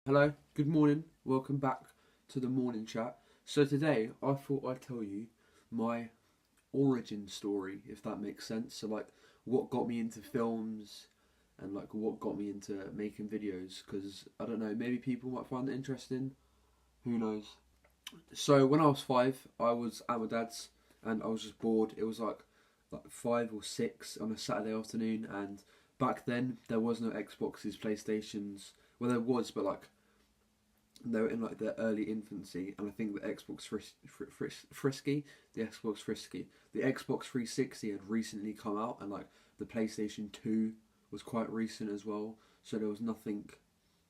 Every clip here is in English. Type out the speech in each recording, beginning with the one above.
Hello, good morning, welcome back to the morning chat. So today I thought I'd tell you my origin story, if that makes sense. So like what got me into films and like what got me into making videos, because I don't know, maybe people might find it interesting, who knows. So when I was 5, I was at my dad's and I was just bored. It was like 5 or 6 on a Saturday afternoon, and back then there was no Xboxes, PlayStations. Well, there was, but like they were in like their early infancy, and I think the the Xbox 360 had recently come out, and like the PlayStation 2 was quite recent as well. So there was nothing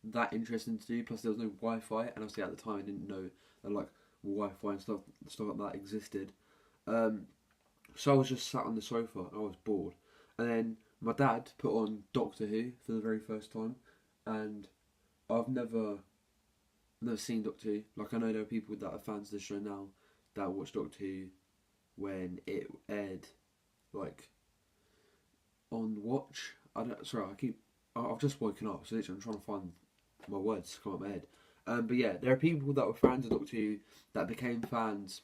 that interesting to do. Plus there was no Wi-Fi, and obviously at the time I didn't know that like Wi-Fi and stuff like that existed. Um, so I was just sat on the sofa and I was bored, and then my dad put on Doctor Who for the very first time, and I've never seen Doctor Who. Like I know there are people that are fans of the show now that watched Doctor Who when it aired, like on Watch. I don't. Sorry, I've just woken up, so literally I'm trying to find my words to come up my head. But yeah, there are people that were fans of Doctor Who that became fans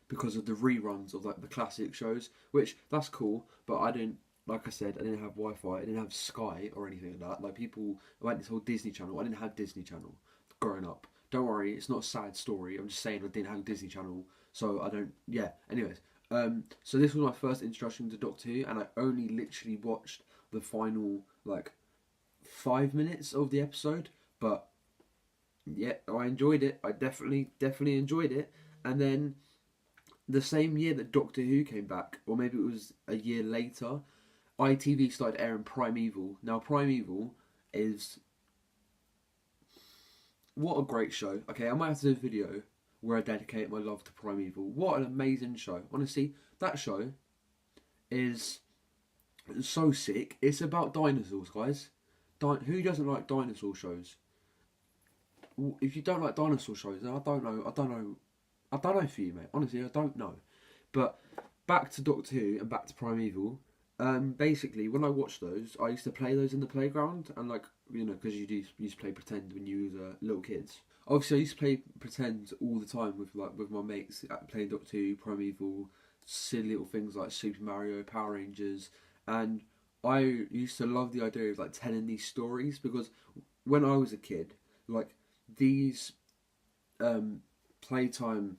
because of the reruns of like the classic shows, which that's cool. But I didn't. Like I said, I didn't have Wi-Fi. I didn't have Sky or anything like that. Like people like this whole Disney Channel. I didn't have Disney Channel growing up. Don't worry, it's not a sad story. I'm just saying I didn't have Disney Channel, so I don't. Yeah. Anyways, so this was my first introduction to Doctor Who, and I only literally watched the final like 5 minutes of the episode, but yeah, I enjoyed it. I definitely enjoyed it. And then the same year that Doctor Who came back, or maybe it was a year later, ITV started airing Primeval. Now Primeval is what a great show. Okay, I might have to do a video where I dedicate my love to Primeval. What an amazing show. Honestly, that show is so sick. It's about dinosaurs, guys. Who doesn't like dinosaur shows? If you don't like dinosaur shows, then I don't know. I don't know for you, mate. Honestly, I don't know. But back to Doctor Who and back to Primeval. Basically, when I watched those, I used to play those in the playground, and like because used to play pretend when you was little kids. Obviously, I used to play pretend all the time with my mates, playing Doctor Who, Primeval, silly little things like Super Mario, Power Rangers, and I used to love the idea of like telling these stories because when I was a kid, like these playtime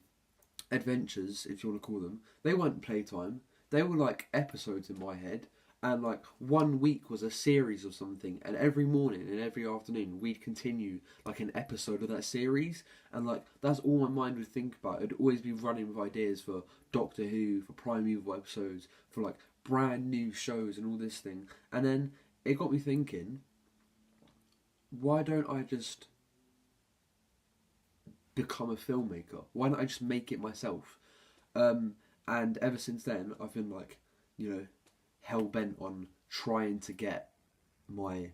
adventures, if you want to call them, they weren't playtime. They were like episodes in my head, and like one week was a series of something, and every morning and every afternoon we'd continue like an episode of that series, and like that's all my mind would think about. It'd always be running with ideas for Doctor Who, for Primeval episodes, for like brand new shows and all this thing. And then it got me thinking, why don't I just become a filmmaker? Why don't I just make it myself? And ever since then, I've been like, hell bent on trying to get my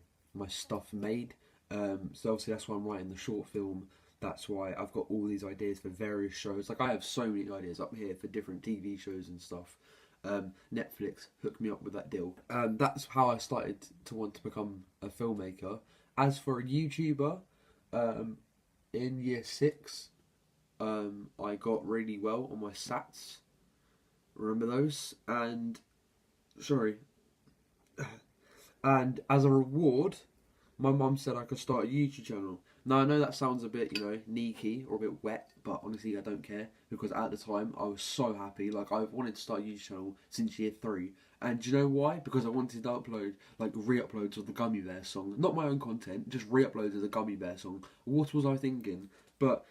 stuff made. So obviously that's why I'm writing the short film. That's why I've got all these ideas for various shows. Like I have so many ideas up here for different TV shows and stuff. Netflix hooked me up with that deal. That's how I started to want to become a filmmaker. As for a YouTuber, in year 6, I got really well on my SATs. Remember those? And sorry. And as a reward, my mum said I could start a YouTube channel. Now I know that sounds a bit, sneaky or a bit wet, but honestly I don't care because at the time I was so happy. Like I've wanted to start a YouTube channel since year 3. And do you know why? Because I wanted to upload like re-uploads of the Gummy Bear song. Not my own content, just re-uploads of the Gummy Bear song. What was I thinking? But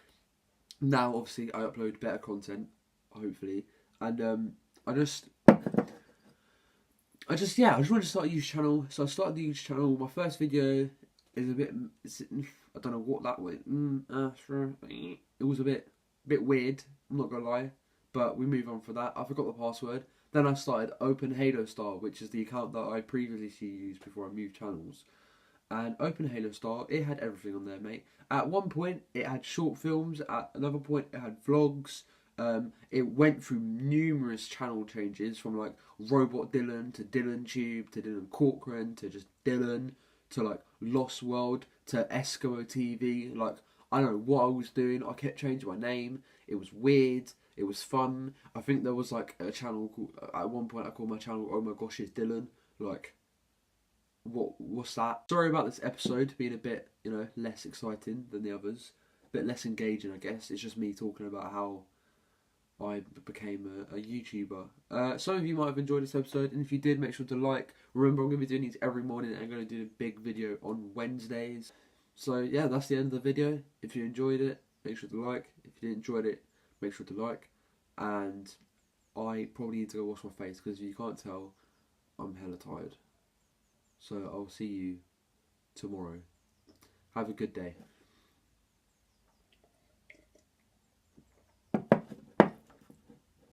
now obviously I upload better content, hopefully. And I just wanted to start a YouTube channel. So I started the YouTube channel. My first video is a bit, I don't know what that was. It was a bit weird. I'm not gonna lie, but we move on for that. I forgot the password. Then I started Open Halo Star, which is the account that I previously used before I moved channels. And Open Halo Star, it had everything on there, mate. At one point, it had short films. At another point, it had vlogs. It went through numerous channel changes from like Robot Dylan to Dylan Tube to Dylan Corcoran to just Dylan to like Lost World to Eskimo TV. Like, I don't know what I was doing. I kept changing my name. It was weird. It was fun. I think there was like a channel called, at one point I called my channel, oh my gosh, it's Dylan. Like, what's that? Sorry about this episode being a bit, you know, less exciting than the others. A bit less engaging, I guess. It's just me talking about how I became a YouTuber. Some of you might have enjoyed this episode, and if you did, make sure to like. Remember, I'm going to be doing these every morning, and I'm going to do a big video on Wednesdays. So yeah, that's the end of the video. If you enjoyed it, make sure to like. If you didn't enjoy it, make sure to like. And I probably need to go wash my face, because if you can't tell, I'm hella tired. So I'll see you tomorrow. Have a good day.